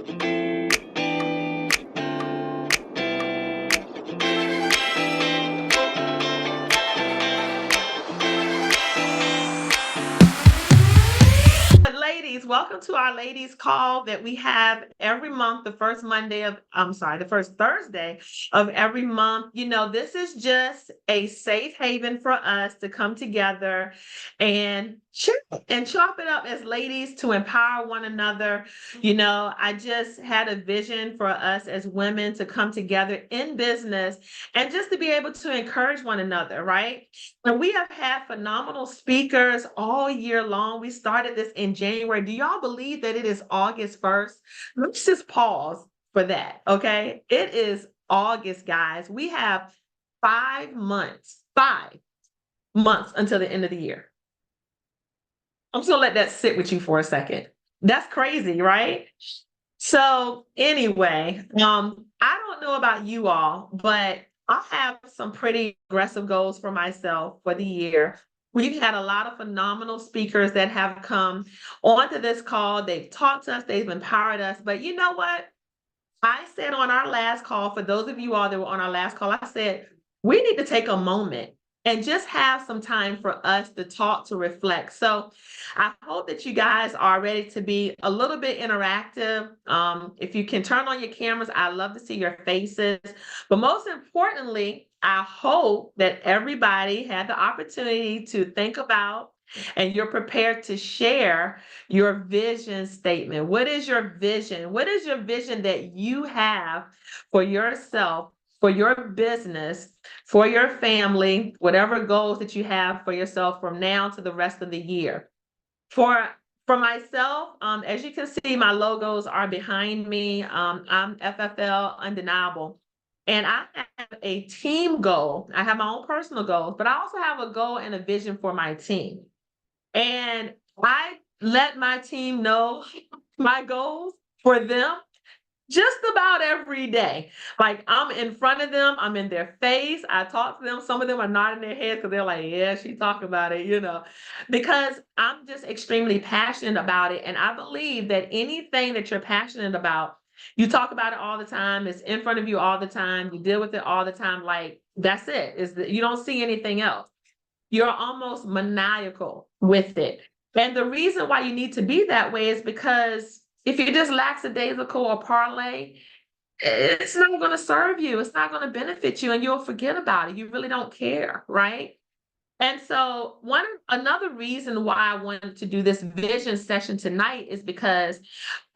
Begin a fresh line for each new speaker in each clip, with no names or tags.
Ladies, welcome to our ladies call that we have every month, the first Thursday of every month. This is just a safe haven for us to come together and chop it up as ladies to empower one another. I just had a vision for us as women to come together in business and just to be able to encourage one another, right? And we have had phenomenal speakers all year long. We started this in January. Do y'all believe that it is August 1st? Let's just pause for that, okay? It is August, guys. We have 5 months until the end of the year. I'm just gonna let that sit with you for a second. That's crazy, right? So anyway, I don't know about you all, but I have some pretty aggressive goals for myself for the year. We've had a lot of phenomenal speakers that have come onto this call. They've talked to us, they've empowered us. But you know what? I said on our last call, for those of you all that were on our last call, I said, we need to take a moment and just have some time for us to talk, to reflect. So I hope that you guys are ready to be a little bit interactive. If you can turn on your cameras, I love to see your faces. But most importantly, I hope that everybody had the opportunity to think about and you're prepared to share your vision statement. What is your vision? What is your vision that you have for yourself, for your business, for your family, whatever goals that you have for yourself from now to the rest of the year? For myself, as you can see, my logos are behind me. I'm FFL Undeniable. And I have a team goal. I have my own personal goals, but I also have a goal and a vision for my team. And I let my team know my goals for them just about every day. Like I'm in front of them, I'm in their face, I talk to them. Some of them are nodding their heads because they're like, yeah, she talking about it, because I'm just extremely passionate about it. And I believe that anything that you're passionate about, you talk about it all the time, it's in front of you all the time, you deal with it all the time. Like that's it. You don't see anything else. You're almost maniacal with it. And the reason why you need to be that way is because if you're just lackadaisical or parlay, it's not going to serve you. It's not going to benefit you and you'll forget about it. You really don't care, right? And so another reason why I wanted to do this vision session tonight is because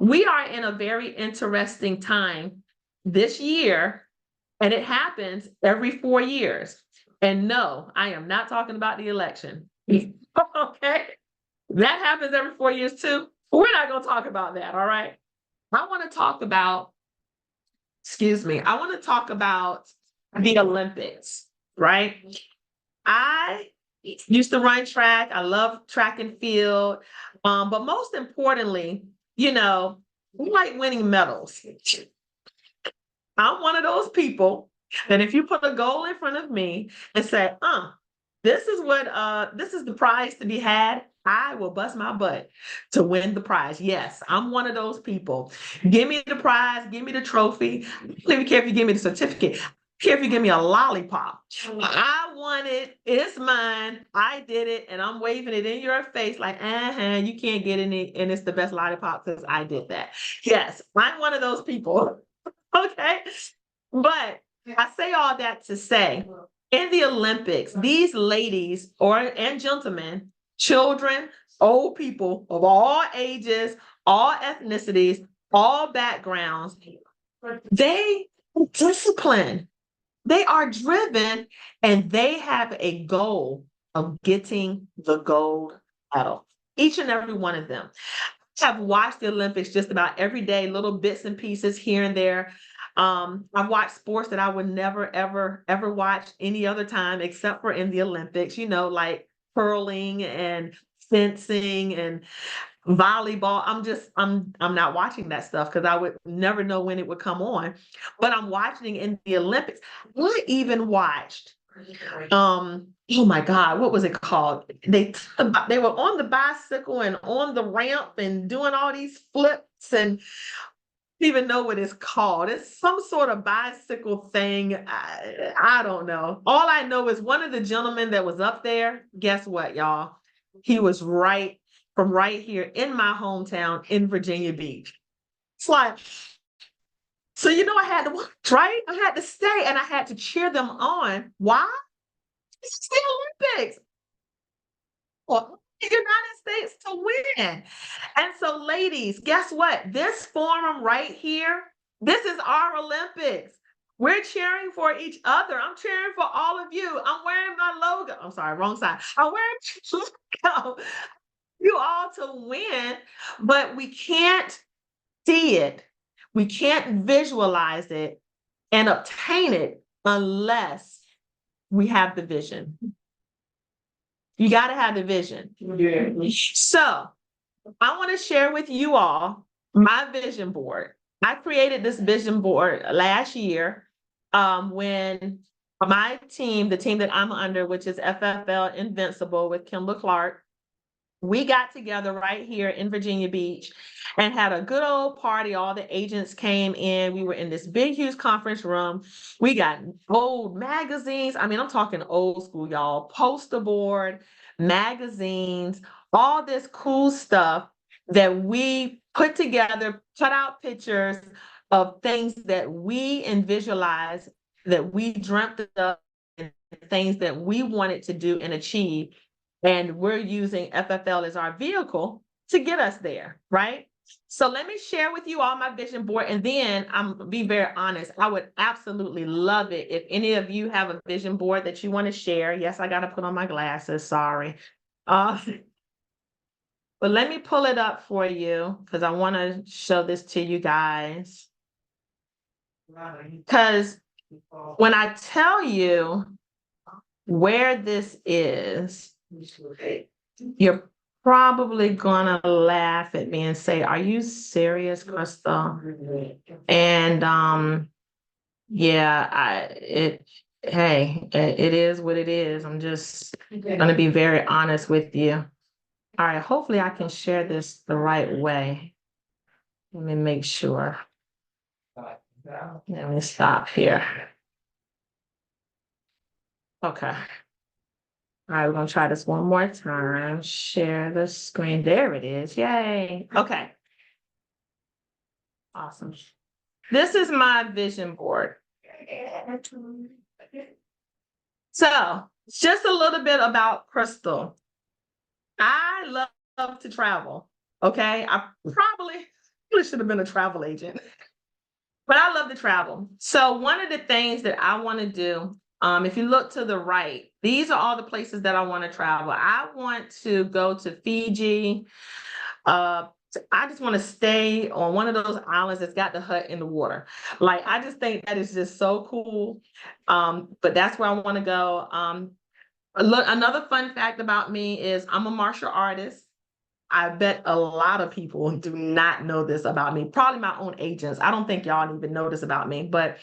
we are in a very interesting time this year, and it happens every 4 years. And no, I am not talking about the election. Okay? That happens every 4 years too. We're not going to talk about that, all right? I want to talk about the Olympics, right? I used to run track. I love track and field. But most importantly, we like winning medals. I'm one of those people that if you put a goal in front of me and say, this is the prize to be had, I will bust my butt to win the prize. Yes, I'm one of those people. Give me the prize, give me the trophy. I don't even care if you give me the certificate. I don't care if you give me a lollipop. I want it. It's mine. I did it, and I'm waving it in your face like, you can't get any, and it's the best lollipop because I did that. Yes, I'm one of those people. Okay. But I say all that to say, in the Olympics, these ladies and gentlemen, children, old people of all ages, all ethnicities, all backgrounds, they are disciplined. They are driven, and they have a goal of getting the gold medal. Each and every one of them. Have watched the Olympics just about every day, little bits and pieces here and there. I've watched sports that I would never, ever, ever watch any other time except for in the Olympics, like curling and fencing and volleyball. I'm not watching that stuff because I would never know when it would come on. But I'm watching in the Olympics. I even watched oh my God, what was it called? They were on the bicycle and on the ramp and doing all these flips, and even know what it's called. It's some sort of bicycle thing. I don't know. All I know is one of the gentlemen that was up there, guess what, y'all? He was from right here in my hometown in Virginia Beach. It's like, so I had to watch, right? I had to stay and I had to cheer them on. Why? It's the Olympics. For the United States to win. And so, ladies, guess what? This forum right here, this is our Olympics. We're cheering for each other. I'm cheering for all of you. I'm wearing my logo. I'm sorry, wrong side. I'm wearing logo. You all to win, but we can't see it. We can't visualize it and obtain it unless we have the vision. You got to have the vision. Yeah. So I want to share with you all my vision board. I created this vision board last year when my team, the team that I'm under, which is FFL Invincible with Kimber Clark, we got together right here in Virginia Beach and had a good old party. All the agents came in. We were in this big, huge conference room. We got old magazines. I mean, I'm talking old school, y'all. Poster board, magazines, all this cool stuff that we put together, cut out pictures of things that we visualized, that we dreamt of, things that we wanted to do and achieve. And we're using FFL as our vehicle to get us there, right? So let me share with you all my vision board. And then I'm be very honest, I would absolutely love it if any of you have a vision board that you want to share. Yes, I got to put on my glasses, sorry. But let me pull it up for you because I want to show this to you guys. Because when I tell you where this is, you're probably gonna laugh at me and say, "Are you serious, Crystal?" And yeah, it is what it is. I'm just gonna be very honest with you. All right, hopefully I can share this the right way. Let me make sure. Let me stop here. Okay. All right, we're gonna try this one more time. Share the screen. There it is. Yay. Okay. Awesome. This is my vision board. So just a little bit about Crystal. I love to travel. Okay. I probably should have been a travel agent, but I love to travel. So one of the things that I want to do, if you look to the right, these are all the places that I want to travel. I want to go to Fiji. I just want to stay on one of those islands that's got the hut in the water. Like, I just think that is just so cool. But that's where I want to go. Another fun fact about me is I'm a martial artist. I bet a lot of people do not know this about me. Probably my own agents. I don't think y'all even know this about me, but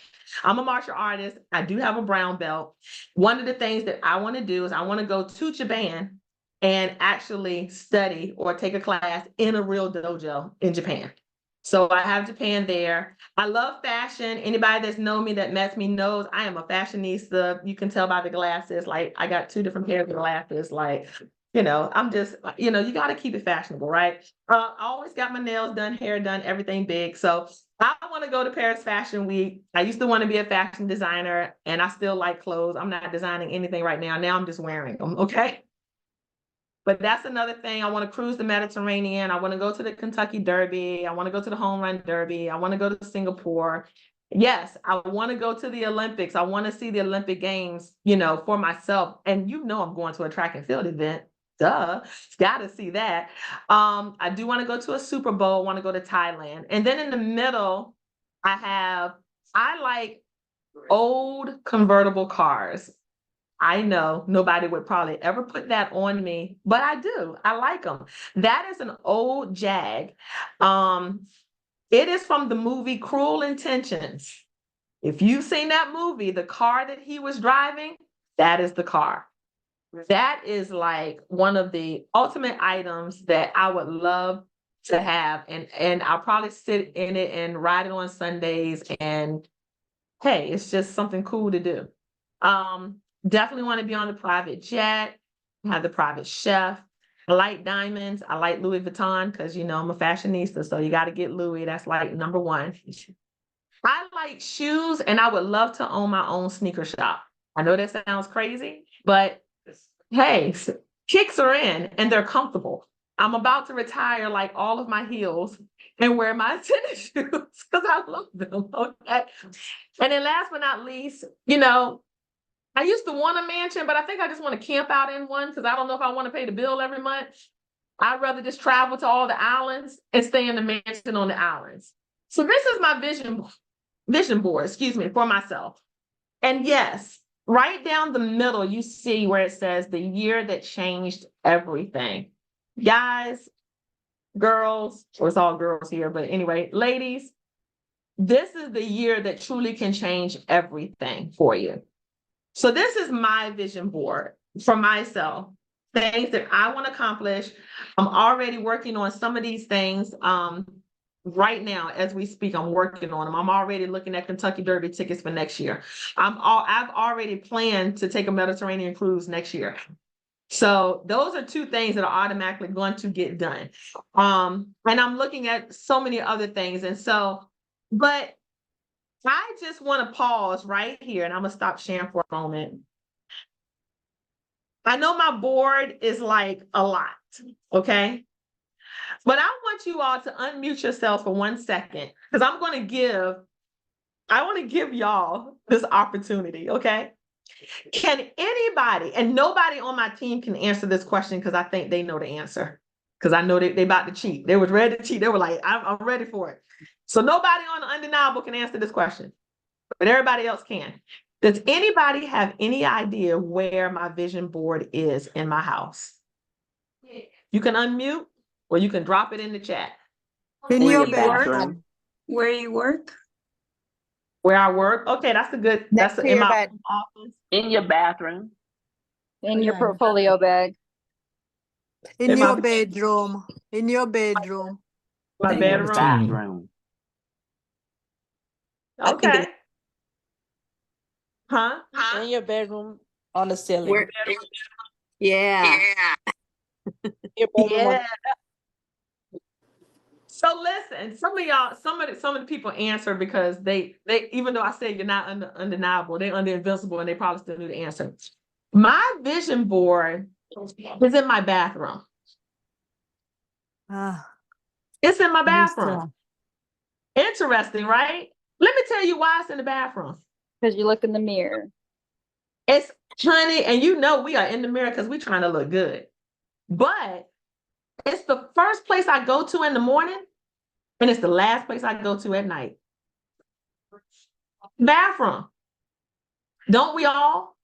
I'm a martial artist. I do have a brown belt. One of the things that I want to do is I want to go to Japan and actually study or take a class in a real dojo in Japan. So I have Japan there. I love fashion. Anybody that's known me, that met me, knows I am a fashionista. You can tell by the glasses. Like, I got 2 different pairs of glasses. Like, I'm just, you got to keep it fashionable, right? I always got my nails done, hair done, everything big. So I want to go to Paris Fashion Week. I used to want to be a fashion designer, and I still like clothes. I'm not designing anything right now. Now I'm just wearing them, okay? But that's another thing. I want to cruise the Mediterranean. I want to go to the Kentucky Derby. I want to go to the Home Run Derby. I want to go to Singapore. Yes, I want to go to the Olympics. I want to see the Olympic Games, for myself. And I'm going to a track and field event. Duh, got to see that. I do want to go to a Super Bowl. I want to go to Thailand. And then in the middle, I like old convertible cars. I know nobody would probably ever put that on me, but I do. I like them. That is an old Jag. It is from the movie Cruel Intentions. If you've seen that movie, the car that he was driving, that is the car. That is like one of the ultimate items that I would love to have, and I'll probably sit in it and ride it on Sundays, and hey, it's just something cool to do. Definitely want to be on the private jet, have the private chef. I like diamonds. I like Louis Vuitton because, you know, I'm a fashionista, so you got to get Louis. That's like number one. I like shoes, and I would love to own my own sneaker shop. I know that sounds crazy, but hey, kicks are in and they're comfortable. I'm about to retire like all of my heels and wear my tennis shoes because I love them. Okay. And then last but not least, you know, I used to want a mansion, but I think I just want to camp out in one because I don't know if I want to pay the bill every month. I'd rather just travel to all the islands and stay in the mansion on the islands. So this is my vision board, excuse me, for myself. And yes, right down the middle, you see where it says the year that changed everything. Guys, girls, or it's all girls here, but anyway, ladies, this is the year that truly can change everything for you. So this is my vision board for myself, things that I want to accomplish. I'm already working on some of these things. Right now, as we speak, I'm working on them. I'm already looking at Kentucky Derby tickets for next year. I've already planned to take a Mediterranean cruise next year. So those are two things that are automatically going to get done. And I'm looking at so many other things. And so, but I just want to pause right here, and I'm gonna stop sharing for a moment. I know my board is like a lot, okay? But I want you all to unmute yourself for 1 second because I want to give y'all this opportunity, okay? Can anybody, and nobody on my team can answer this question because I think they know the answer. Because I know they about to cheat. They was ready to cheat. They were like, I'm ready for it. So nobody on the Undeniable can answer this question, but everybody else can. Does anybody have any idea where my vision board is in my house? You can unmute or you can drop it in the chat.
In
In
your
your
bedroom.
bathroom.
Where you work?
Where I work? Okay, that's a good,
Next
that's
to
in
your
my
bed.
office.
In your bathroom.
In your portfolio bag.
In
In
your
my-
bedroom. In your bedroom.
My
In your
bedroom.
bathroom.
Okay. Huh?
In your bedroom on the ceiling.
Where? Yeah.
Your bedroom on
Yeah. So listen, some of y'all, some of the people answer because they even though I say you're not undeniable, they're under invincible and they probably still knew the answer. My vision board is in my bathroom.
Ah,
It's in my
Lisa.
bathroom. Interesting, right? Let me tell you why it's in the bathroom.
Because you look in the mirror.
It's honey, and you know we are in the mirror because we're trying to look good. But it's the first place I go to in the morning, and it's the last place I go to at night. Bathroom. Don't we all?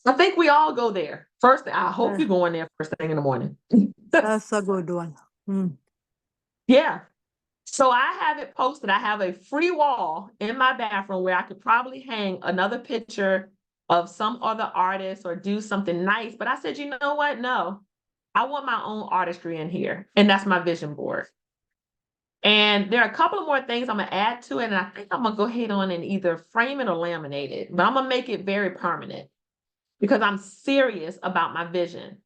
I think we all go there. First, I hope you go in there first thing in the morning.
That's a good one.
Yeah. So I have it posted. I have a free wall in my bathroom where I could probably hang another picture of some other artist or do something nice. But I said, you know what? No, I want my own artistry in here. And that's my vision board. And there are a couple of more things I'm going to add to it. And I think I'm going to go ahead on and either frame it or laminate it. But I'm going to make it very permanent because I'm serious about my vision.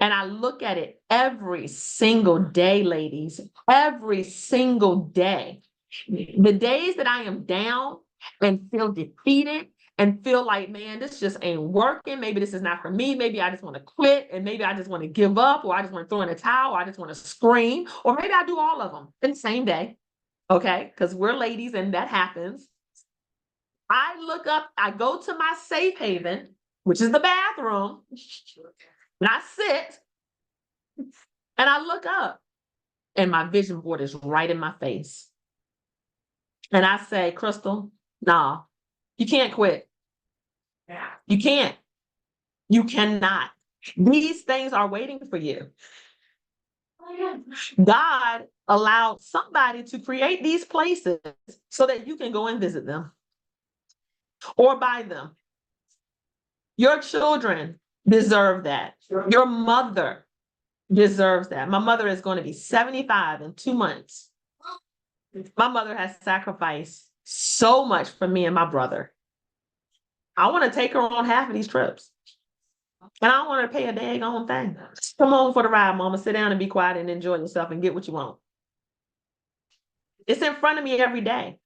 And I look at it every single day, ladies, every single day. The days that I am down and feel defeated and feel like, man, this just ain't working. Maybe this is not for me. Maybe I just want to quit. And maybe I just want to give up, or I just want to throw in a towel, or I just want to scream, or maybe I do all of them in the same day. Okay. Because we're ladies and that happens. I look up, I go to my safe haven, which is the bathroom, and I sit and I look up and my vision board is right in my face. And I say, Crystal, nah, you can't quit. You can't. You cannot. These things are waiting for you. God allowed somebody to create these places so that you can go and visit them or buy them. Your children deserve that. Your mother deserves that. My mother is going to be 75 in 2 months. My mother has sacrificed so much for me and my brother. I want to take her on half of these trips. And I don't want her to pay a daggone thing. Come on for the ride, mama. Sit down and be quiet and enjoy yourself and get what you want. It's in front of me every day.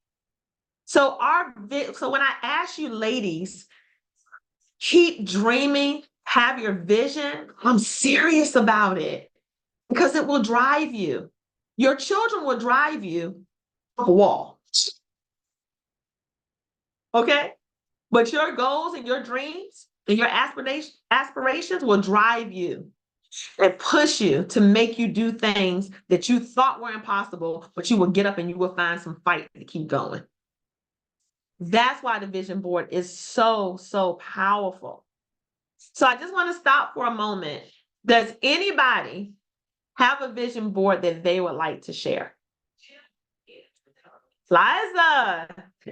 So when I ask you ladies, keep dreaming, have your vision, I'm serious about it because it will drive you. Your children will drive you off a wall. Okay? But your goals and your dreams and your aspirations will drive you and push you to make you do things that you thought were impossible, but you will get up and you will find some fight to keep going. That's why the vision board is so, so powerful. So I just want to stop for a moment. Does anybody have a vision board that they would like to share? Liza,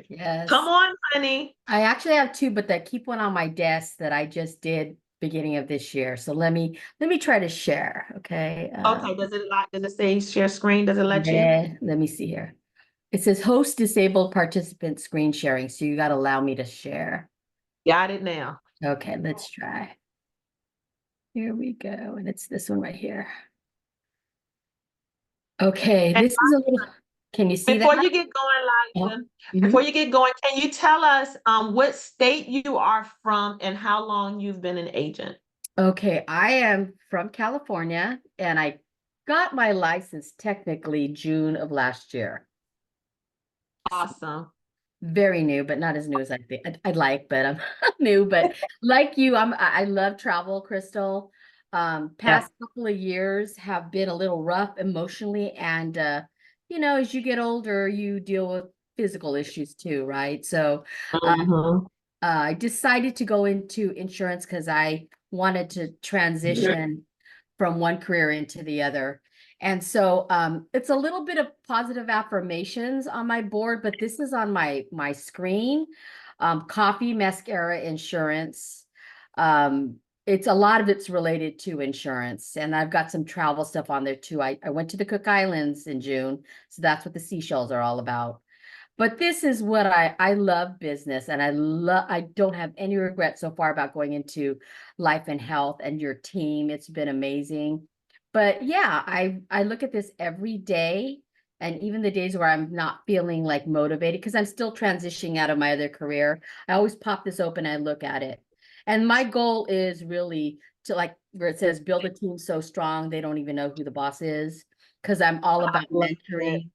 Yes.
come on, honey.
I actually have two, but I keep one on my desk that I just did beginning of this year. So let me try to share. Okay.
Okay, does it say share screen? Does it let you?
Yeah, let me see here. It says host disabled participant screen sharing. So you got to allow me to share.
Got it now.
Okay, let's try. Here we go. And it's this one right here. Okay, this is a little, can you see
Before
that?
you get going, Liza,
Mhm.
before you get going, can you tell us what state you are from and how long you've been an agent?
Okay, I am from California and I got my license technically June of last year.
Awesome.
Very new, but not as new as I think I'd like, but I'm new. But like you, I love travel, Crystal. Past couple of years have been a little rough emotionally, and as you get older, you deal with physical issues too, right? So
Mhm.
I decided to go into insurance because I wanted to transition from one career into the other. And so it's a little bit of positive affirmations on my board, but this is on my screen. Coffee, mascara, insurance. It's a lot of it's related to insurance. And I've got some travel stuff on there too. I went to the Cook Islands in June. So that's what the seashells are all about. But this is what I love business, and I don't have any regret so far about going into life and health and your team. It's been amazing. But yeah, I look at this every day, and even the days where I'm not feeling like motivated because I'm still transitioning out of my other career. I always pop this open and I look at it. And my goal is really to, like where it says build a team so strong they don't even know who the boss is, because I'm all about mentoring.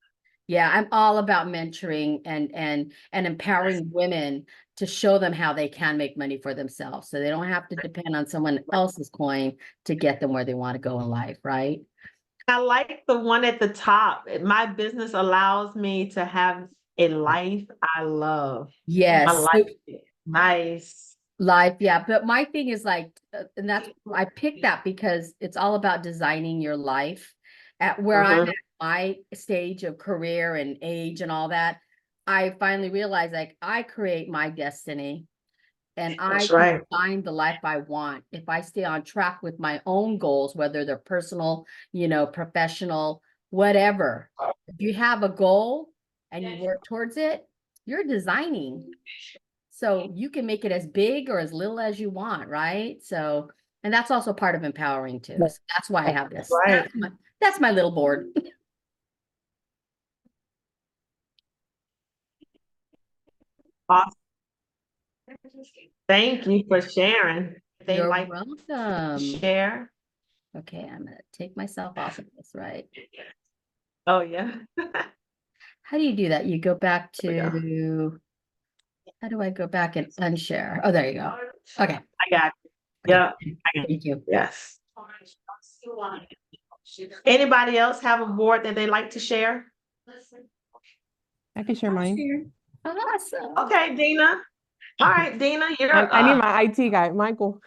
Yeah, I'm all about mentoring and empowering women to show them how they can make money for themselves. So they don't have to depend on someone else's coin to get them where they want to go in life, right?
I like the one at the top. My business allows me to have a life I love. I
Yes. So
like it. Nice.
life, yeah. But my thing is like, and that's, I picked that because it's all about designing your life. At where I'm
Mhm.
at my stage of career and age and all that, I finally realized like I create my destiny and I
That's
can
right.
find the life I want if I stay on track with my own goals, whether they're personal, professional, whatever. If you have a goal and you work towards it, you're designing. So you can make it as big or as little as you want, right? So, and that's also part of empowering too. So that's why I have this.
Right.
That's my little board.
Awesome. Thank you for sharing. They
You're
like to
welcome.
share.
Okay, I'm gonna take myself off of this, right?
Oh yeah.
How do you do that? You go back
There we
to, how do I go back and unshare? Oh, there you go. Okay.
I got you.
Okay.
Yeah. I got you.
Thank you.
Yes. Anybody else have a board that they like to share?
I can share mine.
Awesome.
Okay, Dina. All right, Dina, you're
I need
up.
my IT guy, Michael.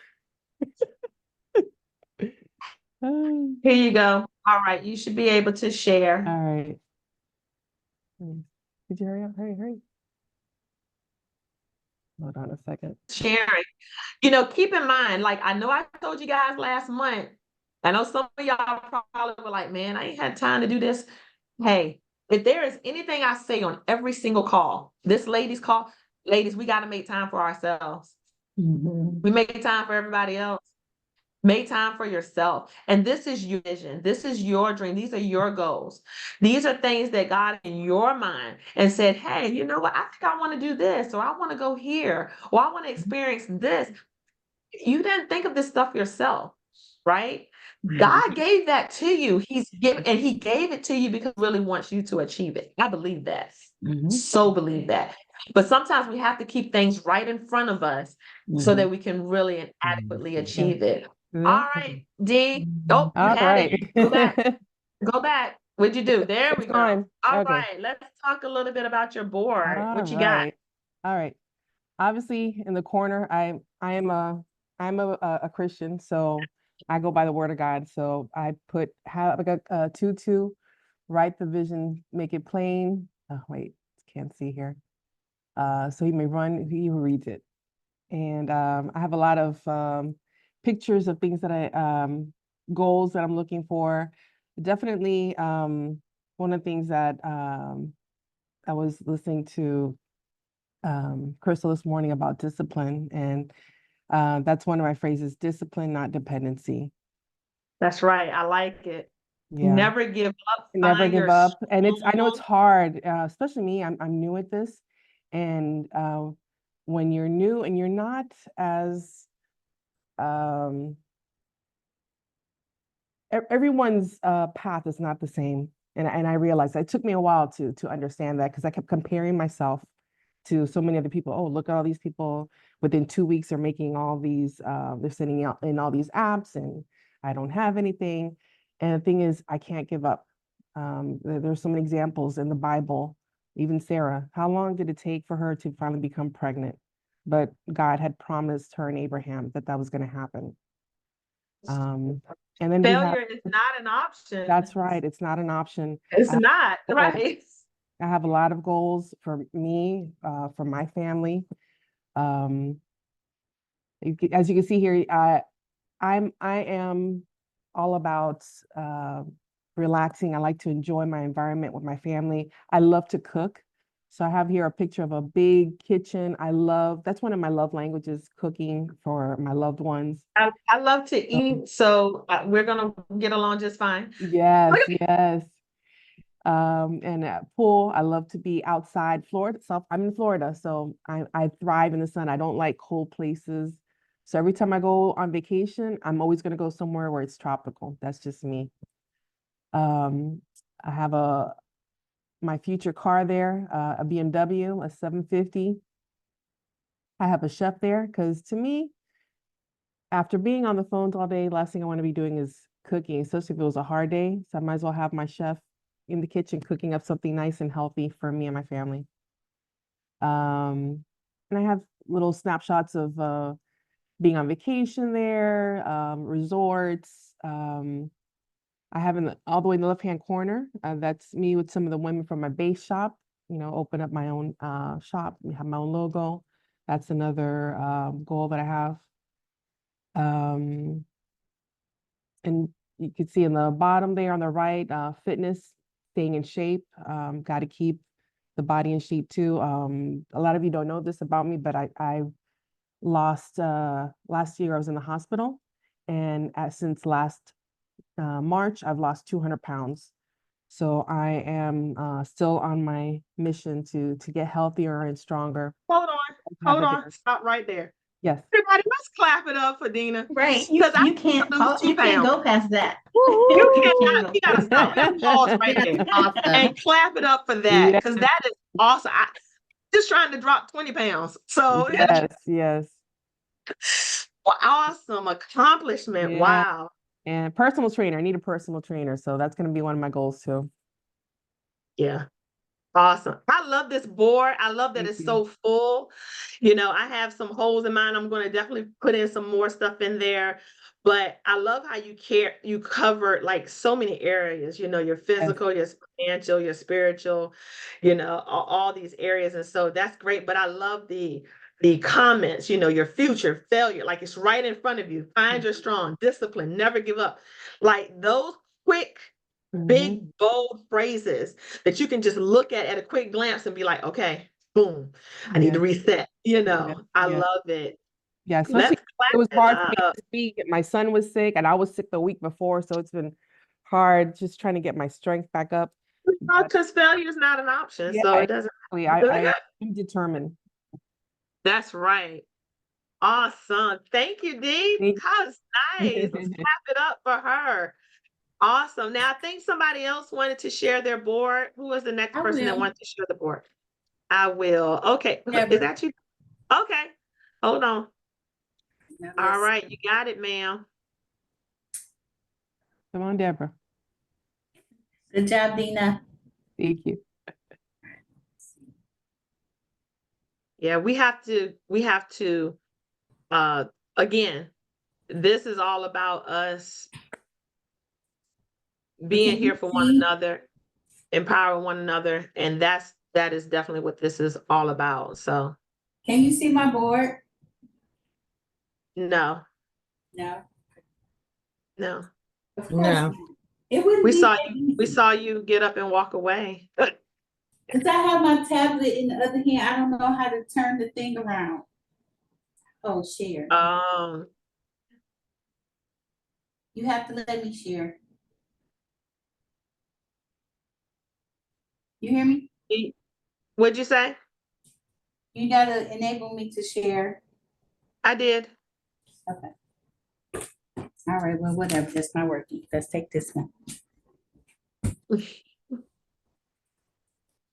All
Here you go. All right, you should be able to share.
right. Could you hurry up? Hurry. Hold on a second.
Sharing. Keep in mind, like I know I told you guys last month, I know some of y'all probably were like, man, I ain't had time to do this. Hey, if there is anything I say on every single call, this ladies call, ladies, we got to make time for ourselves. We make time for everybody else. Make time for yourself. And this is your vision. This is your dream. These are your goals. These are things that God in your mind and said, hey, you know what? I think I want to do this, or I want to go here, or I want to experience this. You didn't think of this stuff yourself, right? God gave that to you. He gave it to you because he really wants you to achieve it. I believe that. So believe that. But sometimes we have to keep things right in front of us so that we can really and adequately achieve it. All right, D. Oh, you
All
had
right.
it. Go back. Go back. What'd you do? There we
It's
go.
gone.
All
Okay.
right. Let's talk a little bit about your board.
All
What you got?
right. All right. Obviously, in the corner, I'm a Christian, so I go by the word of God. So I have like a 2-2, write the vision, make it plain. Oh, wait, can't see here. So he may run, he who reads it. And I have a lot of pictures of things that goals that I'm looking for. Definitely, one of the things that I was listening to Crystal this morning about discipline, and that's one of my phrases: discipline, not dependency.
That's right. I like it.
Yeah,
Never give up.
never
Find
give
your
up. And I know it's
strong.
hard, especially me. I'm new at this, and when you're new and you're not as um, everyone's path is not the same, and I realized it took me a while to understand that, because I kept comparing myself to so many other people. Oh, look at all these people within 2 weeks are making all these, they're sending out in all these apps, and I don't have anything. And the thing is, I can't give up. There's so many examples in the Bible. Even Sarah, how long did it take for her to finally become pregnant? But God had promised her and Abraham that that was going to happen. And then we have,
Failure is not an option.
that's right, it's not an option.
It's
I have
not,
goals.
right?
I have a lot of goals for me, for my family. Um, as you can see here, I am all about relaxing. I like to enjoy my environment with my family. I love to cook. So I have here a picture of a big kitchen. That's one of my love languages, cooking for my loved ones.
I love to eat, so we're gonna get along just fine.
Yes, yes. And pool, I love to be outside. Florida, I'm in Florida, so I thrive in the sun. I don't like cold places. So every time I go on vacation, I'm always going to go somewhere where it's tropical. That's just me. I have my future car there, a BMW, a 750. I have a chef there because, to me, after being on the phones all day, last thing I want to be doing is cooking, especially if it was a hard day. So I might as well have my chef in the kitchen cooking up something nice and healthy for me and my family. And I have little snapshots of being on vacation there, resorts. I have all the way in the left-hand corner, that's me with some of the women from my base shop, open up my own shop, have my own logo. That's another goal that I have. And you can see in the bottom there on the right, fitness, staying in shape. Got to keep the body in shape too. A lot of you don't know this about me, but I lost, last year I was in the hospital, and since last March, I've lost 200 pounds. So I am still on my mission to get healthier and stronger.
Hold on, stop right there.
Yes.
Everybody, let's clap it up for Dina.
Right. You can't go past that.
You cannot, we gotta stop. We gotta pause right there
Awesome.
and clap it up for that, because that is awesome. I just trying to drop 20 pounds. So
Yes, yes.
awesome accomplishment.
Yeah.
Wow.
And personal trainer. I need a personal trainer. So that's going to be one of my goals too.
Yeah. Awesome. I love this board. I love that it's so full. I have some holes in mine. I'm going to definitely put in some more stuff in there. But I love how you covered like so many areas, your physical, your financial, your spiritual, all these areas. And so that's great. But I love the the comments, your future, failure, like it's right in front of you. Find your strong, discipline, never give up. Like those quick, big, bold phrases that you can just look at a quick glance and be like, okay, boom, I need to reset. I love it.
Yeah, especially
Let's
it was
clap
hard
it
for me
up.
this week. My son was sick and I was sick the week before, so it's been hard just trying to get my strength back up. But
Because failure is not an option,
yeah,
so it doesn't.
exactly. I am determined.
That's right. Awesome. Thank you, Dee.
Thank
That's nice. Let's clap it up for her. Awesome. Now, I think somebody else wanted to share their board. Who was the next
I
person that
will.
wanted to share the board? I will. Okay. Is
Deborah.
that you? Okay. Hold on.
Now
All
let's-
right. You got it, ma'am.
Come on, Deborah.
Good job, Dina.
Thank you.
Yeah, we have to, again, this is all about us being
Can
here
you
for one
see?
another, empowering one another. And that is definitely what this is all about. So
Can you see my board?
no,
No.
no.
Of course not. It wouldn't
We
be
saw
that
you, we
easy.
saw you get up and walk away.
Because I have my tablet in the other hand. I don't know how to turn the thing around. Oh, share. You have to let me share. You hear me?
What'd you say?
You gotta enable me to share.
I did.
Okay. All right, well, whatever, that's not working. Let's take this one.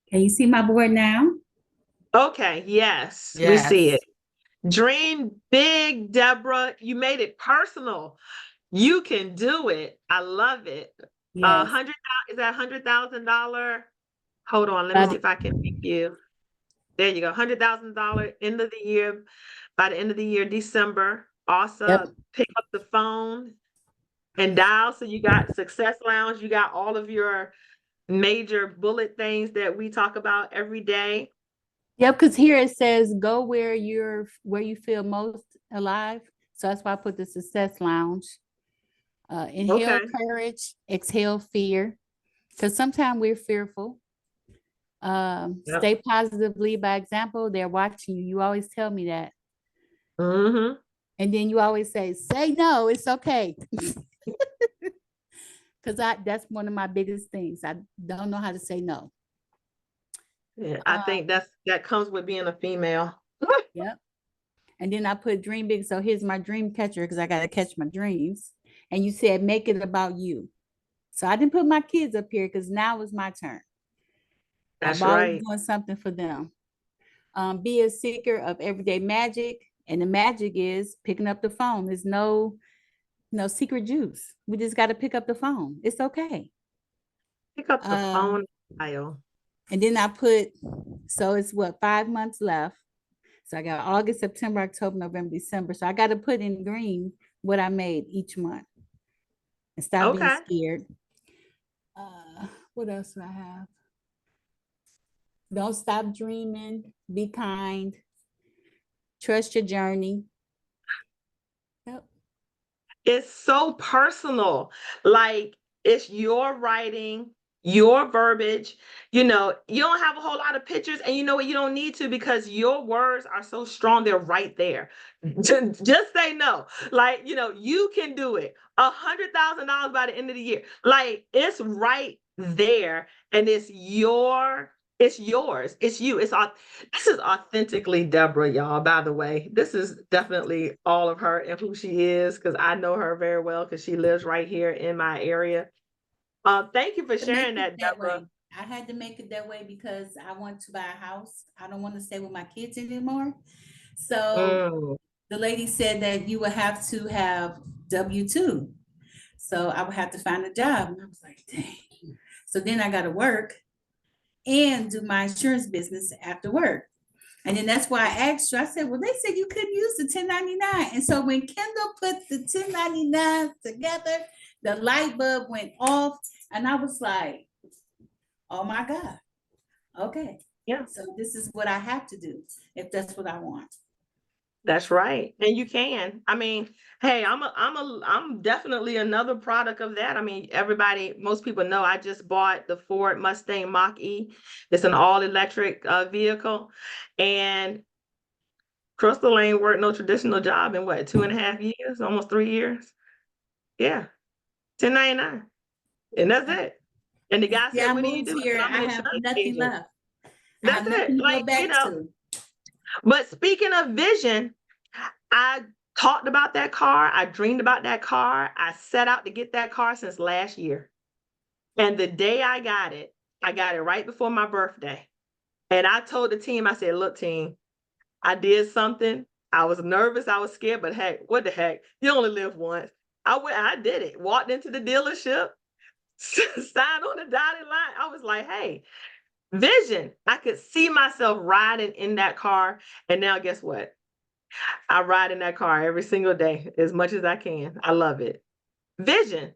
Can you see my board now?
Okay, yes, we see it. Dream big, Deborah. You made it personal. You can do it. I love it.
Yes.
Is that $100,000? Hold on, let me see if I can make you. There you go, $100,000 end of the year. By the end of the year, December. Awesome.
Yep.
Pick up the phone and dial. So you got Success Lounge. You got all of your major bullet things that we talk about every day.
Yep, because here it says go where you feel most alive. So that's why I put the Success Lounge. Inhale courage, exhale fear. Because sometimes we're fearful. Stay positively by example. They're watching you. You always tell me that.
Mm-hmm.
And then you always say no, it's okay. Because that's one of my biggest things. I don't know how to say no.
Yeah, I think that comes with being a female.
Yep. And then I put dream big. So here's my dream catcher because I got to catch my dreams. And you said, make it about you. So I didn't put my kids up here because now it's my turn.
That's
I'm always
right.
doing something for them. Be a seeker of everyday magic. And the magic is picking up the phone. There's no secret juice. We just got to pick up the phone. It's okay.
Pick up the phone, Kyle.
And then I put, so it's 5 months left. So I got August, September, October, November, December. So I got to put in green what I made each month and stop being scared. What else do I have? Don't stop dreaming. Be kind. Trust your journey. Yep.
It's so personal. Like it's your writing, your verbiage. You don't have a whole lot of pictures, and you know what? You don't need to because your words are so strong. They're right there. Just say no. Like, you can do it. $100,000 by the end of the year. Like it's right there, and it's yours. It's you. This is authentically Deborah, y'all, by the way. This is definitely all of her and who she is, because I know her very well because she lives right here in my area. Thank you for sharing that, Deborah.
I had to make it that way because I want to buy a house. I don't want to stay with my kids anymore. So the lady said that you would have to have W-2. So I would have to find a job. And I was like, dang. So then I got to work and do my insurance business after work. And then that's why I asked you, I said, well, they said you couldn't use the 1099. And so when Kendall put the 1099 together, the light bulb went off and I was like, oh my God. Okay.
Yeah.
So this is what I have to do if that's what I want.
That's right. And you can. I mean, hey, I'm definitely another product of that. I mean, most people know I just bought the Ford Mustang Mach-E. It's an all-electric vehicle. And Crystal ain't worked no traditional job in what, 2.5 years, almost 3 years? Yeah, 1099. And that's it. And the guy
Yeah,
said,
I
what do you
moved
do? I
here.
said, I'm
I
an
have
insurance
nothing
agent.
left. I
That's
have
it.
nothing to go
Like,
back to.
but speaking of vision, I talked about that car. I dreamed about that car. I set out to get that car since last year. And the day I got it right before my birthday. And I told the team, I said, look, team, I did something. I was nervous. I was scared, but heck, what the heck? You only live once. I did it. Walked into the dealership, signed on the dotted line. I was like, hey, vision. I could see myself riding in that car. And now guess what? I ride in that car every single day as much as I can. I love it. Vision.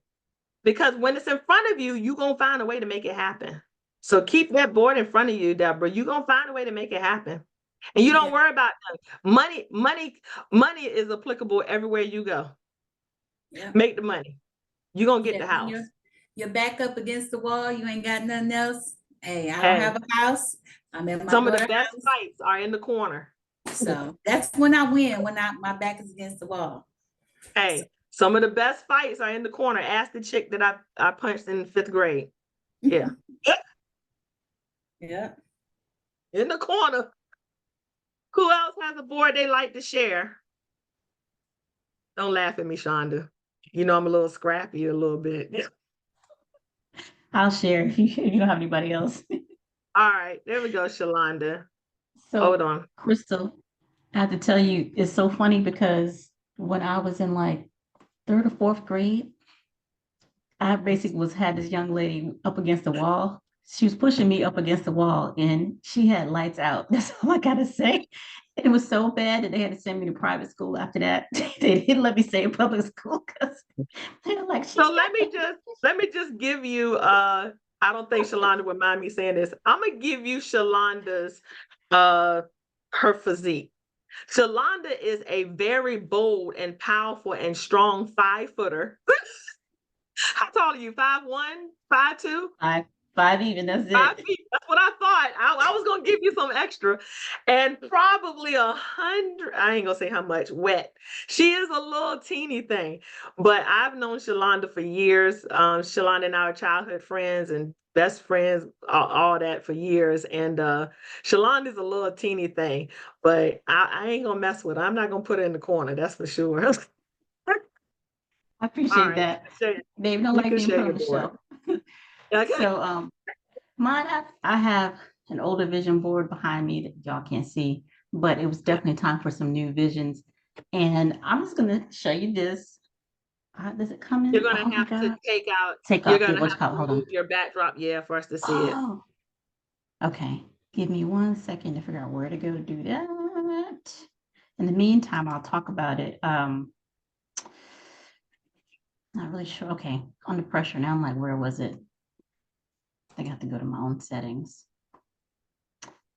Because when it's in front of you, you're going to find a way to make it happen. So keep that board in front of you, Deborah. You're going to find a way to make it happen. And you don't worry about money. Money is applicable everywhere you go.
Yeah.
Make the money. You're going to get the
When
house.
you're back up against the wall, you ain't got nothing else. Hey, I don't have a house. I'm in my
Some of the
daughter's
best
house.
fights are in the corner.
So that's when I win, when my back is against the wall.
Hey, some of the best fights are in the corner. Ask the chick that I punched in 5th grade. Yeah.
Yeah.
In the corner. Who else has a board they like to share? Don't laugh at me, Shonda. You know I'm a little scrappy a little bit.
I'll share if you don't have anybody else.
All right, there we go, Shalonda.
So,
Hold on.
Crystal, I have to tell you, it's so funny because when I was in like 3rd or 4th grade, I basically had this young lady up against the wall. She was pushing me up against the wall and she had lights out. That's all I gotta say. And it was so bad that they had to send me to private school after that. They didn't let me stay in public school because they were like,
So let me just give you I don't think Shalonda would mind me saying this. I'm gonna give you Shalonda's her physique. Shalonda is a very bold and powerful and strong 5-footer. How tall are you? 5'1", 5'2"?
5 even, that's it.
5 feet. That's what I thought. I was gonna give you some extra, and probably 100. I ain't gonna say how much. Wet. She is a little teeny thing, but I've known Shalonda for years. Shalonda and I are childhood friends and best friends, all that for years. And Shalonda's a little teeny thing, but I ain't gonna mess with her. I'm not gonna put her in the corner. That's for sure.
I appreciate that. Baby, don't like being put on the show.
Okay.
So mine, I have an older vision board behind me that y'all can't see, but it was definitely time for some new visions. And I'm just gonna show you this. Does it come in?
You're gonna
Oh my
have to
God.
take out.
Take
You're
off
gonna
what's
have
called.
to
Hold on.
remove your backdrop, yeah, for us to see it.
Oh, okay. Give me 1 second to figure out where to go to do that. In the meantime, I'll talk about it. Not really sure. Okay, under pressure now. I'm like, where was it? I have to go to my own settings.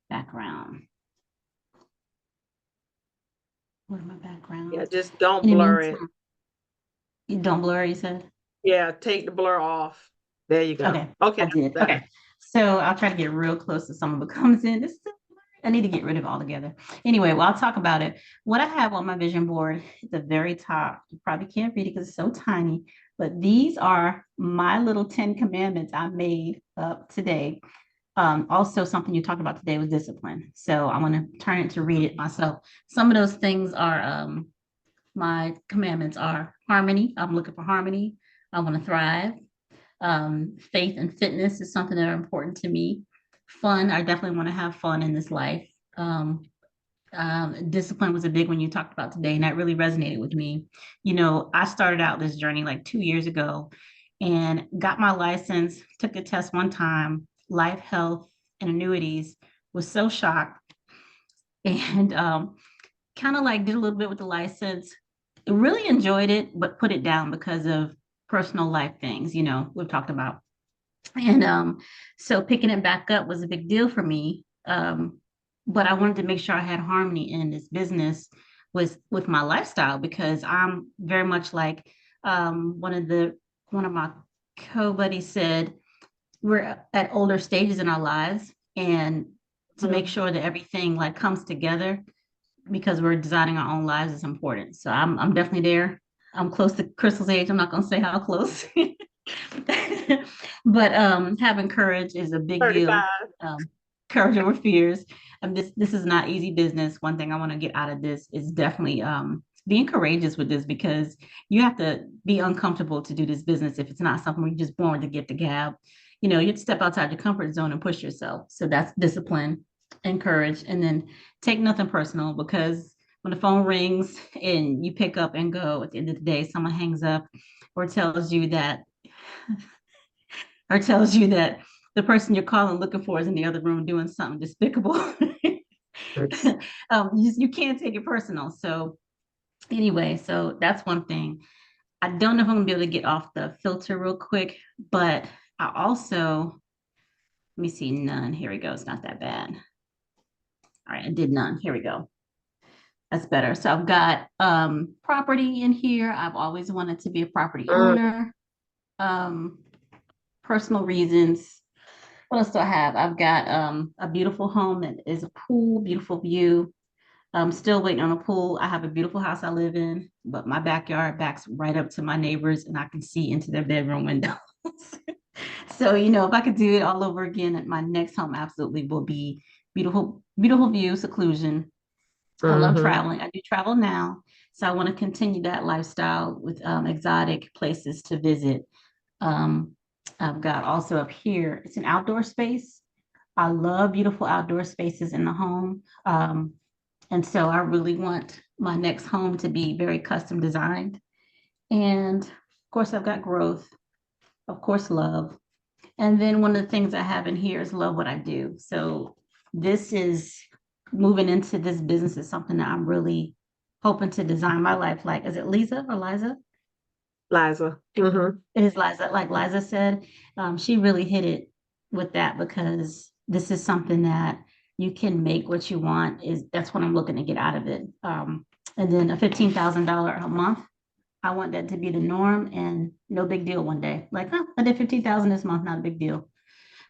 Background. Where's my background?
Yeah, just don't
In the
blur it.
meantime, you don't blur, you said?
Yeah, take the blur off. There you go.
Okay,
Okay.
I did. Okay, so I'll try to get real close to some of it comes in. I need to get rid of it altogether. Anyway, well, I'll talk about it. What I have on my vision board at the very top, you probably can't read it because it's so tiny, but these are my little 10 commandments I made up today. Also, something you talked about today was discipline. So I want to turn it to read it myself. Some of those things are my commandments are harmony. I'm looking for harmony. I want to thrive. Faith and fitness is something that are important to me. Fun, I definitely want to have fun in this life. Discipline was a big one you talked about today, and that really resonated with me. You know, I started out this journey like 2 years ago and got my license, took a test one time, life, health, and annuities, was so shocked. And kind of like did a little bit with the license, really enjoyed it, but put it down because of personal life things, you know, we've talked about. And so picking it back up was a big deal for me. But I wanted to make sure I had harmony in this business with my lifestyle, because I'm very much like one of my co-buddies said, we're at older stages in our lives, and to make sure that everything like comes together because we're designing our own lives is important. So I'm definitely there. I'm close to Crystal's age. I'm not gonna say how close. But having courage is a big deal.
35.
Courage over fears. This is not easy business. One thing I want to get out of this is definitely being courageous with this, because you have to be uncomfortable to do this business. If it's not something where you're just born to get the gab, you know, you have to step outside your comfort zone and push yourself. So that's discipline and courage. And then take nothing personal, because when the phone rings and you pick up and go, at the end of the day, someone hangs up or tells you that the person you're calling looking for is in the other room doing something despicable. You can't take it personal. So anyway, so that's one thing. I don't know if I'm gonna be able to get off the filter real quick, but I also, let me see, none. Here we go. It's not that bad. All right, I did none. Here we go. That's better. So I've got property in here. I've always wanted to be a property owner. Personal reasons. What else do I have? I've got a beautiful home that is a pool, beautiful view. I'm still waiting on a pool. I have a beautiful house I live in, but my backyard backs right up to my neighbors and I can see into their bedroom windows. So, you know, if I could do it all over again, my next home absolutely will be beautiful, beautiful view, seclusion. I love traveling. I do travel now. So I want to continue that lifestyle with exotic places to visit. I've got also up here, it's an outdoor space. I love beautiful outdoor spaces in the home. And so I really want my next home to be very custom designed. And of course, I've got growth, of course, love. And then one of the things I have in here is love what I do. So this is moving into this business is something that I'm really hoping to design my life like. Is it Lisa or Liza?
Liza.
It is Liza. Like Liza said, she really hit it with that, because this is something that you can make what you want. That's what I'm looking to get out of it. And then a $15,000 a month. I want that to be the norm, and no big deal one day. Like, I did 15,000 this month, not a big deal.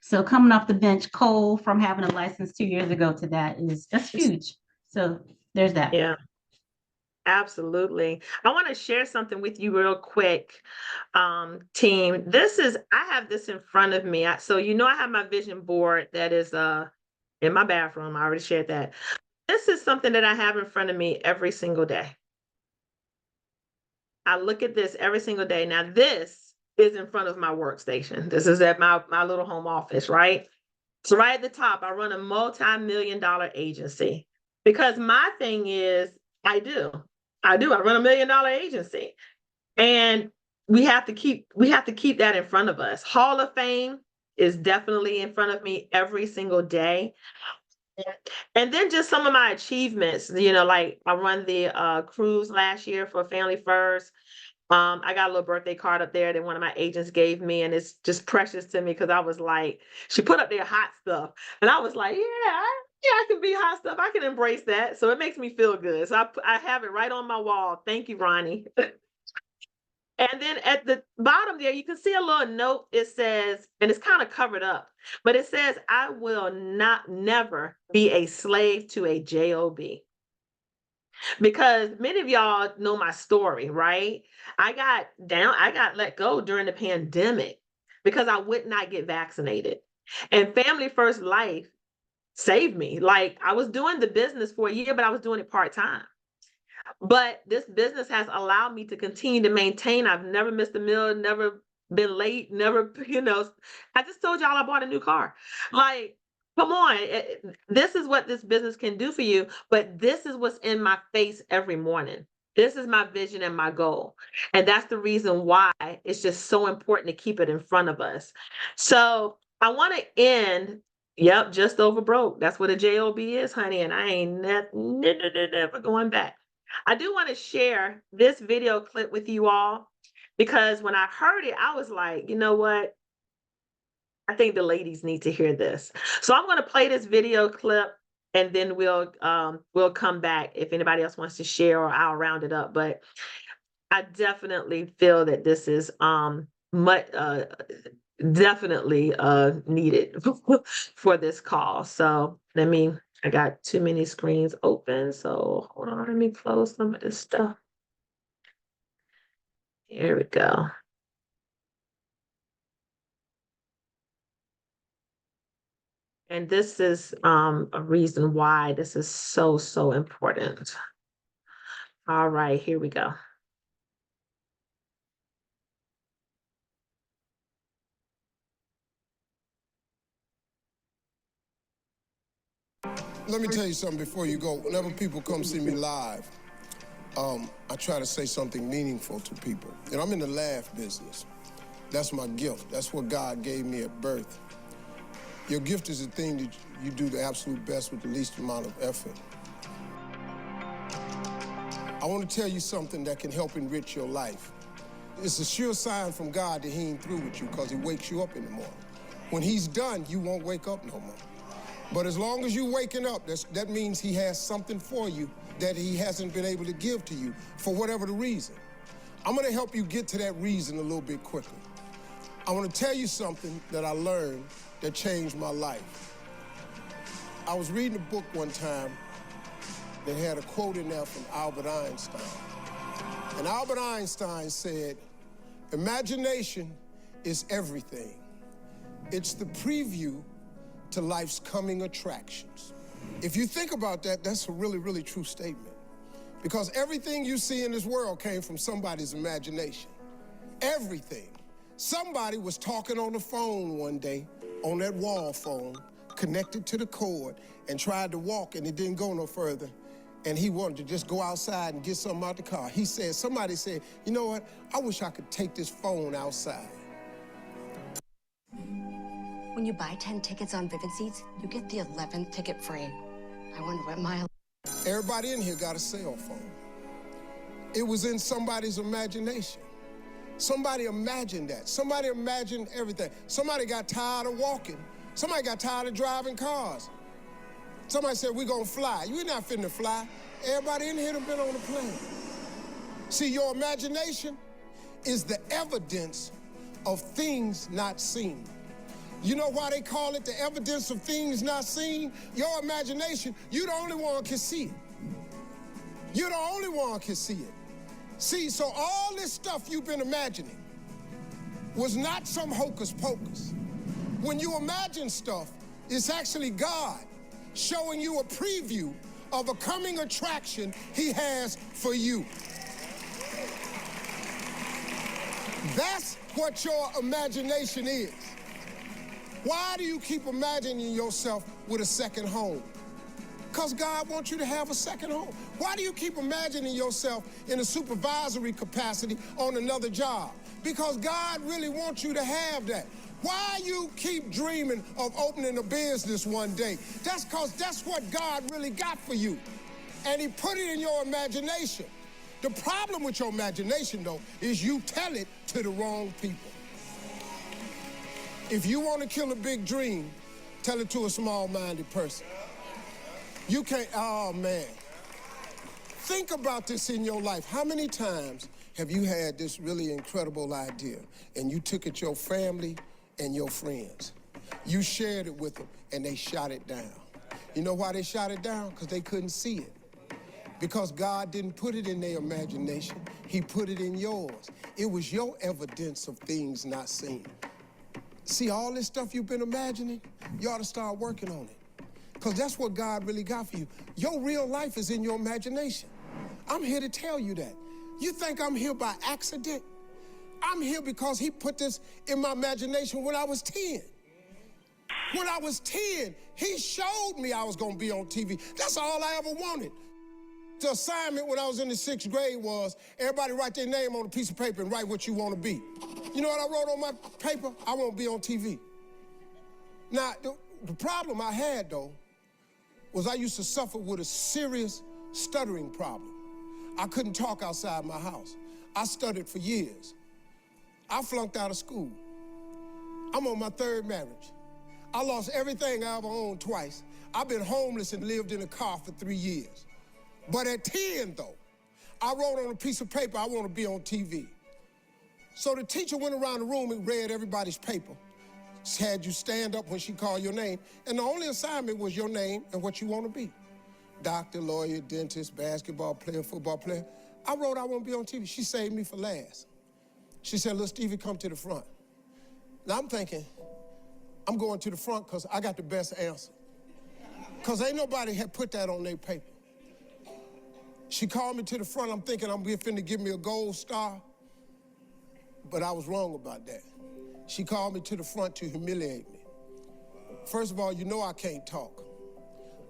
So coming off the bench cold from having a license 2 years ago to that's huge. So there's that.
Yeah. Absolutely. I want to share something with you real quick, team. I have this in front of me. So, you know, I have my vision board that is in my bathroom. I already shared that. This is something that I have in front of me every single day. I look at this every single day. Now, this is in front of my workstation. This is at my little home office, right? So right at the top, I run a multi-million-dollar agency, because my thing is, I run $1 million agency, and we have to keep that in front of us. Hall of Fame is definitely in front of me every single day. And then just some of my achievements, you know, like I run the cruise last year for Family First. I got a little birthday card up there that one of my agents gave me, and it's just precious to me because I was like, she put up there hot stuff, and I was like, I can be hot stuff. I can embrace that. So it makes me feel good. So I have it right on my wall. Thank you, Ronnie. And then at the bottom there, you can see a little note. It says, and it's kind of covered up, but it says, I will never be a slave to a job. Because many of y'all know my story, right? I got let go during the pandemic because I would not get vaccinated. And Family First Life saved me. Like, I was doing the business for a year, but I was doing it part-time. But this business has allowed me to continue to maintain. I've never missed a meal, never been late, never, I just told y'all I bought a new car. Like, come on, this is what this business can do for you, but this is what's in my face every morning. This is my vision and my goal. And that's the reason why it's just so important to keep it in front of us. So I want to end, just over broke. That's what a job is, honey. And I ain't never going back. I do want to share this video clip with you all, because when I heard it, I was like, you know what? I think the ladies need to hear this. So I'm going to play this video clip. and then we'll come back if anybody else wants to share, or I'll round it up. But I definitely feel that this is definitely needed for this call. So I got too many screens open, so hold on, let me close some of this stuff. Here we go. And this is a reason why this is so, so important. All right, here we go.
Let me tell you something before you go. Whenever people come see me live, I try to say something meaningful to people. And I'm in the laugh business. That's my gift. That's what God gave me at birth. Your gift is the thing that you do the absolute best with the least amount of effort. I want to tell you something that can help enrich your life. It's a sure sign from God that he ain't through with you, because he wakes you up in the morning. When he's done, you won't wake up no more. But as long as you're waking up, that means he has something for you that he hasn't been able to give to you for whatever the reason. I'm going to help you get to that reason a little bit quicker. I want to tell you something that I learned that changed my life. I was reading a book one time that had a quote in there from Albert Einstein. And Albert Einstein said, "Imagination is everything. It's the preview to life's coming attractions." If you think about that, that's a really, really true statement. Because everything you see in this world came from somebody's imagination. Everything. Somebody was talking on the phone one day, on that wall phone, connected to the cord, and tried to walk, and it didn't go no further. And he wanted to just go outside and get something out the car. Somebody said, "You know what? I wish I could take this phone outside."
When you buy 10 tickets on Vivid Seats, you get the 11th ticket free. I wonder what my...
Everybody in here got a cell phone. It was in somebody's imagination. Somebody imagined that. Somebody imagined everything. Somebody got tired of walking. Somebody got tired of driving cars. Somebody said, "We're gonna fly." You're not finna fly. Everybody in here done been on a plane. See, your imagination is the evidence of things not seen. You know why they call it the evidence of things not seen? Your imagination, you're the only one can see it. You're the only one can see it. See, so all this stuff you've been imagining was not some hocus pocus. When you imagine stuff, it's actually God showing you a preview of a coming attraction he has for you. That's what your imagination is. Why do you keep imagining yourself with a second home? Because God wants you to have a second home. Why do you keep imagining yourself in a supervisory capacity on another job? Because God really wants you to have that. Why you keep dreaming of opening a business one day? That's because that's what God really got for you. And he put it in your imagination. The problem with your imagination, though, is you tell it to the wrong people. If you want to kill a big dream, tell it to a small-minded person. You can't, oh man. Think about this in your life. How many times have you had this really incredible idea and you took it to your family and your friends? You shared it with them and they shot it down. You know why they shot it down? Because they couldn't see it. Because God didn't put it in their imagination, he put it in yours. It was your evidence of things not seen. See, all this stuff you've been imagining, you ought to start working on it. Because that's what God really got for you. Your real life is in your imagination. I'm here to tell you that. You think I'm here by accident? I'm here because he put this in my imagination when I was 10. When I was 10, he showed me I was going to be on TV. That's all I ever wanted. The assignment when I was in the 6th grade was everybody write their name on a piece of paper and write what you want to be. You know what I wrote on my paper? I want to be on TV. Now, the problem I had, though, was I used to suffer with a serious stuttering problem. I couldn't talk outside my house. I stuttered for years. I flunked out of school. I'm on my 3rd marriage. I lost everything I ever owned twice. I've been homeless and lived in a car for 3 years. But at 10, though, I wrote on a piece of paper, I want to be on TV. So the teacher went around the room and read everybody's paper. She had you stand up when she called your name, and the only assignment was your name and what you want to be. Doctor, lawyer, dentist, basketball player, football player. I wrote I want to be on TV. She saved me for last. She said, "Little Stevie, come to the front." Now I'm thinking, I'm going to the front because I got the best answer. Because ain't nobody had put that on their paper. She called me to the front. I'm thinking I'm finna give me a gold star. But I was wrong about that. She called me to the front to humiliate me. First of all, you know I can't talk.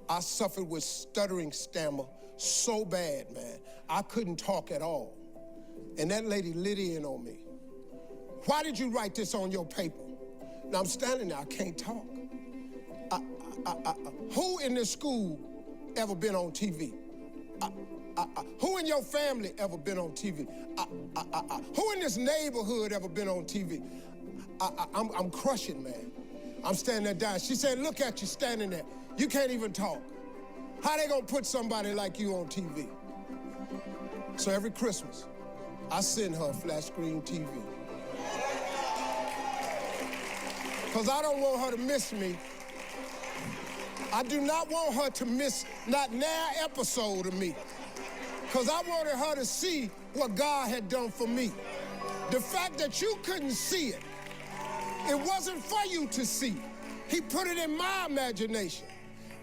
I suffered with stuttering stammer so bad, man. I couldn't talk at all. And that lady lit in on me. "Why did you write this on your paper?" Now I'm standing there, I can't talk. Who in this school ever been on TV? Who in your family ever been on TV? Who in this neighborhood ever been on TV? I'm crushing, man. I'm standing there dying. She said, "Look at you standing there. You can't even talk. How they gonna put somebody like you on TV?" So every Christmas, I send her a flat screen TV. Because I don't want her to miss me. I do not want her to miss not now episode of me. Because I wanted her to see what God had done for me. The fact that you couldn't see it, it wasn't for you to see. He put it in my imagination.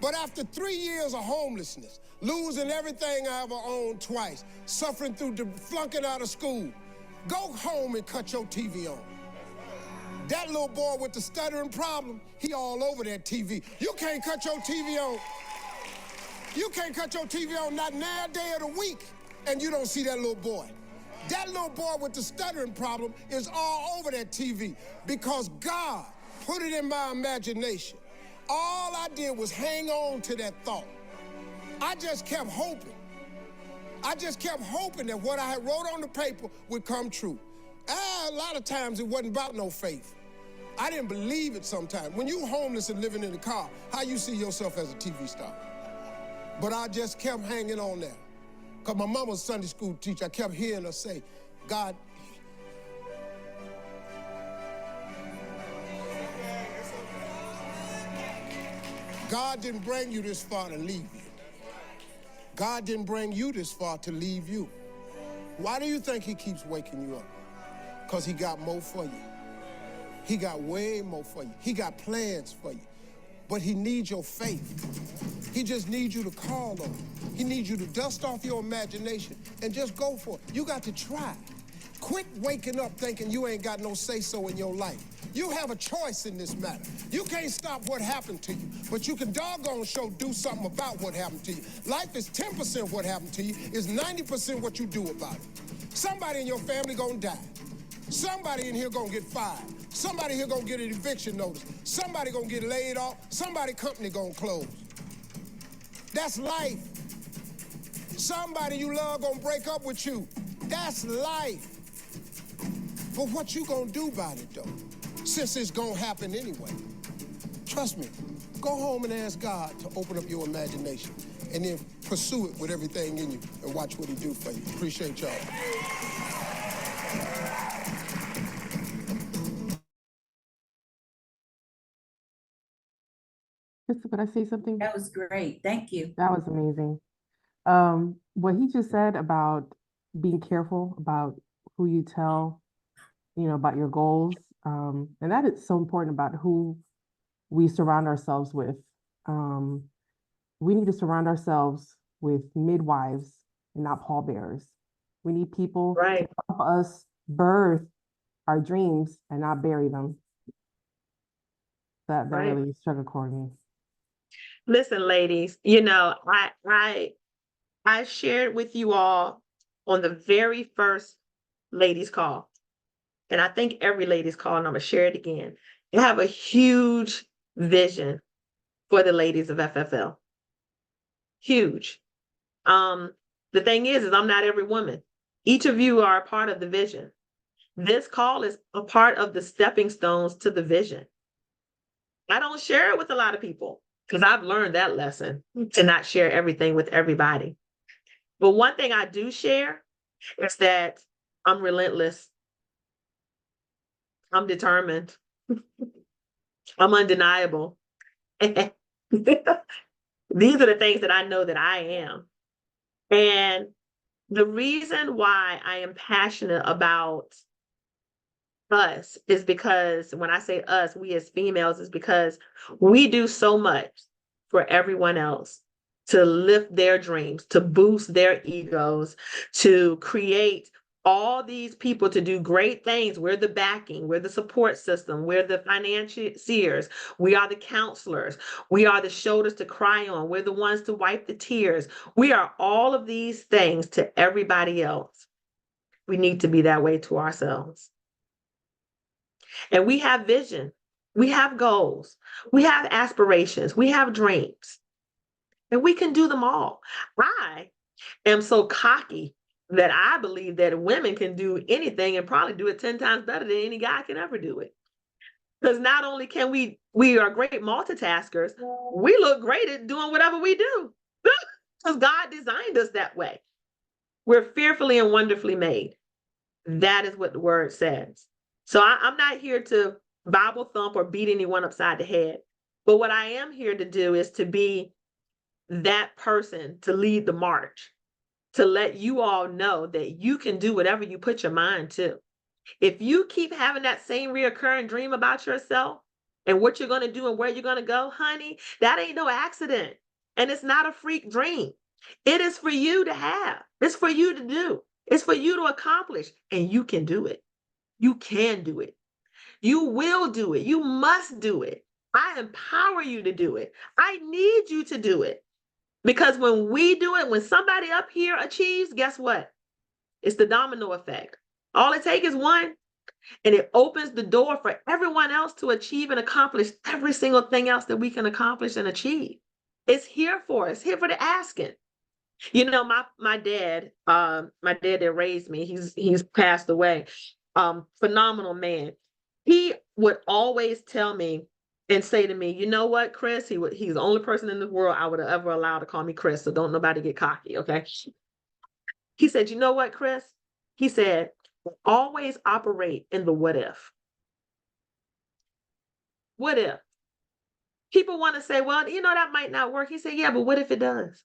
But after 3 years of homelessness, losing everything I ever owned twice, suffering through flunking out of school, go home and cut your TV on. That little boy with the stuttering problem, he all over that TV. You can't cut your TV on. You can't cut your TV on not now day of the week, and you don't see that little boy. That little boy with the stuttering problem is all over that TV because God put it in my imagination. All I did was hang on to that thought. I just kept hoping. I just kept hoping that what I had wrote on the paper would come true. A lot of times it wasn't about no faith. I didn't believe it sometimes. When you homeless and living in the car, how you see yourself as a TV star? But I just kept hanging on there. Because my mama was a Sunday school teacher. I kept hearing her say, God didn't bring you this far to leave you. God didn't bring you this far to leave you. Why do you think he keeps waking you up? Because he got more for you. He got way more for you. He got plans for you. But he needs your faith. He just needs you to call on him. He needs you to dust off your imagination and just go for it. You got to try. Quit waking up thinking you ain't got no say-so in your life. You have a choice in this matter. You can't stop what happened to you, but you can doggone sure do something about what happened to you. Life is 10% what happened to you, is 90% what you do about it. Somebody in your family gonna die. Somebody in here gonna get fired. Somebody here gonna get an eviction notice. Somebody gonna get laid off. Somebody company gonna close. That's life. Somebody you love gonna break up with you. That's life. But what you gonna do about it though? Since it's gonna happen anyway. Trust me, go home and ask God to open up your imagination and then pursue it with everything in you and watch what he do for you. Appreciate y'all.
Krista, could I say something?
That was great. Thank you.
That was amazing. What he just said about being careful about who you tell, about your goals, and that is so important about who we surround ourselves with. We need to surround ourselves with midwives and not pallbearers. We need people to help us birth our dreams and not bury them. That really struck a chord in me.
Listen, ladies, I shared with you all on the very first ladies call, and I think every ladies call, and I'm gonna share it again. I have a huge vision for the ladies of FFL. Huge. The thing is I'm not every woman. Each of you are a part of the vision. This call is a part of the stepping stones to the vision. I don't share it with a lot of people because I've learned that lesson to not share everything with everybody. But one thing I do share is that I'm relentless. I'm determined. I'm undeniable. These are the things that I know that I am. And the reason why I am passionate about us is because when I say us, we as females, is because we do so much for everyone else to lift their dreams, to boost their egos, to create all these people to do great things. We're the backing, we're the support system, we're the financiers, we are the counselors, we are the shoulders to cry on, we're the ones to wipe the tears. We are all of these things to everybody else. We need to be that way to ourselves. And we have vision, we have goals, we have aspirations, we have dreams, and we can do them all. I am so cocky that I believe that women can do anything and probably do it 10 times better than any guy can ever do it. Because not only can we are great multitaskers, we look great at doing whatever we do. Because God designed us that way. We're fearfully and wonderfully made. That is what the word says. So I'm not here to Bible thump or beat anyone upside the head. But what I am here to do is to be that person to lead the march, to let you all know that you can do whatever you put your mind to. If you keep having that same reoccurring dream about yourself and what you're going to do and where you're going to go, honey, that ain't no accident. And it's not a freak dream. It is for you to have. It's for you to do. It's for you to accomplish. And you can do it. You can do it. You will do it. You must do it. I empower you to do it. I need you to do it. Because when we do it, when somebody up here achieves, guess what? It's the domino effect. All it takes is one, and it opens the door for everyone else to achieve and accomplish every single thing else that we can accomplish and achieve. It's here for us, here for the asking. You know, my dad that raised me, he's passed away. Phenomenal man. He would always tell me and say to me, you know what, Chris? He's the only person in the world I would have ever allowed to call me Chris, so don't nobody get cocky, okay? He said, you know what, Chris? He said, always operate in the what if. What if? People want to say, well, you know, that might not work. He said, yeah, but what if it does?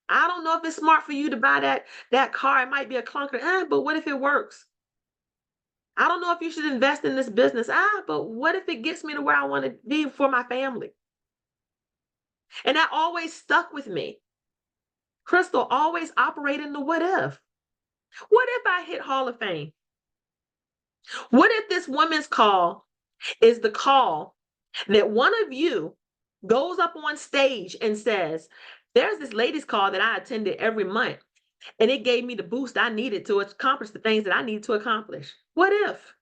I don't know if it's smart for you to buy that car. It might be a clunker, but what if it works? I don't know if you should invest in this business. But what if it gets me to where I want to be for my family? And that always stuck with me. Crystal, always operate in the what if. What if I hit Hall of Fame? What if this woman's call is the call that one of you goes up on stage and says, there's this ladies' call that I attended every month, and it gave me the boost I needed to accomplish the things that I need to accomplish. What if?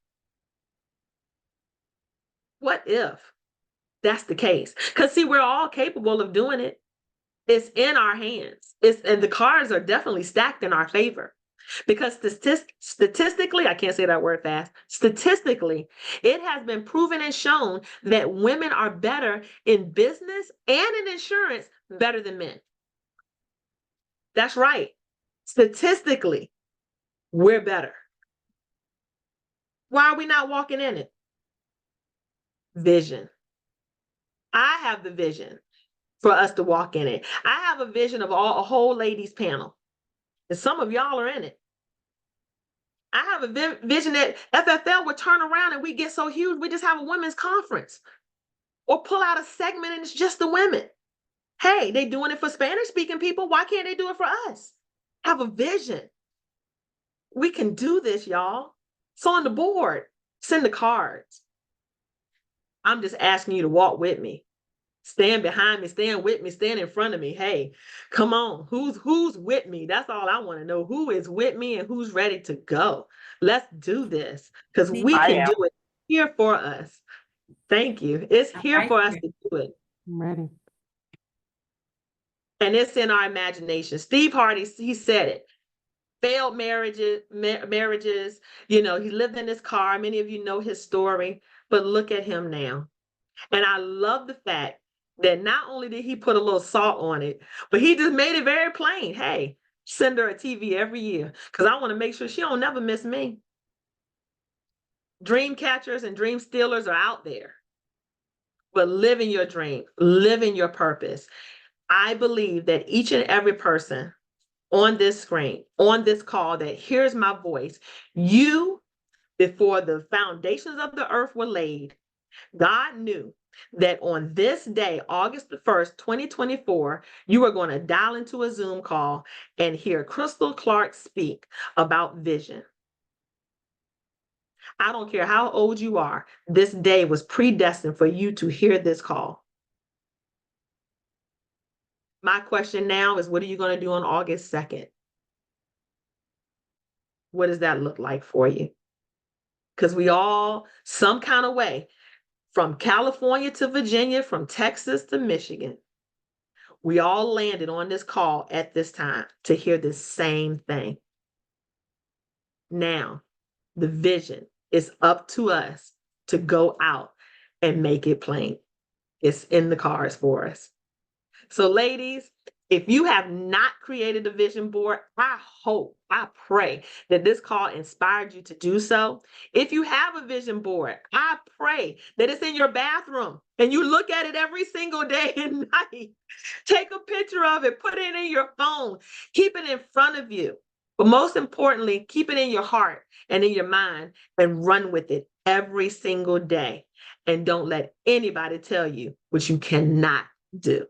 What if that's the case? Because see, we're all capable of doing it. It's in our hands. And the cards are definitely stacked in our favor. Because statistically, I can't say that word fast. Statistically, it has been proven and shown that women are better in business and in insurance better than men. That's right. Statistically, we're better. Why are we not walking in it? Vision. I have the vision for us to walk in it. I have a vision of a whole ladies panel. And some of y'all are in it. I have a vision that FFL would turn around and we get so huge, we just have a women's conference. Or pull out a segment and it's just the women. Hey, they doing it for Spanish-speaking people. Why can't they do it for us? Have a vision. We can do this, y'all. It's on the board. Send the cards. I'm just asking you to walk with me. Stand behind me, stand with me, stand in front of me. Hey, come on. Who's with me? That's all I want to know. Who is with me and who's ready to go? Let's do this because we can do it. Here for us. Thank you. It's here for us to do it.
I'm ready.
And it's in our imagination. Steve Harvey, he said it. Failed marriages, you know, he lived in his car. Many of you know his story. but look at him now. And I love the fact that not only did he put a little salt on it, but he just made it very plain. Hey, send her a TV every year because I want to make sure she don't never miss me. Dream catchers and dream stealers are out there. But living your dream, living your purpose. I believe that each and every person on this screen, on this call that hears my voice, you, before the foundations of the earth were laid, God knew that on this day, August the 1st, 2024, you are going to dial into a Zoom call and hear Crystal Clark speak about vision. I don't care how old you are, this day was predestined for you to hear this call. My question now is, what are you going to do on August 2nd? What does that look like for you? Because we all, some kind of way, from California to Virginia, from Texas to Michigan, we all landed on this call at this time to hear the same thing. Now, the vision is up to us to go out and make it plain. It's in the cards for us. So ladies, if you have not created a vision board, I hope, I pray that this call inspired you to do so. If you have a vision board, I pray that it's in your bathroom and you look at it every single day and night. Take a picture of it, put it in your phone, keep it in front of you. But most importantly, keep it in your heart and in your mind and run with it every single day. And don't let anybody tell you what you cannot do.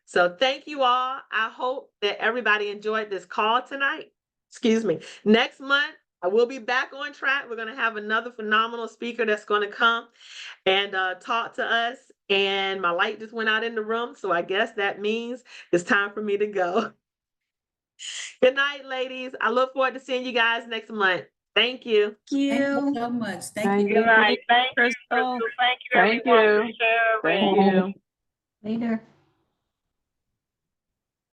So thank you all. I hope that everybody enjoyed this call tonight. Excuse me. Next month, I will be back on track. We're going to have another phenomenal speaker that's going to come and talk to us. And my light just went out in the room. So I guess that means it's time for me to go. Good night, ladies. I look forward to seeing you guys next month. Thank you.
Thank you so much. Thank you.
Good night. Thank you,
Crystal.
Crystal. Thank you, everyone.
Thank you.
for sharing.
Thank you.
Later.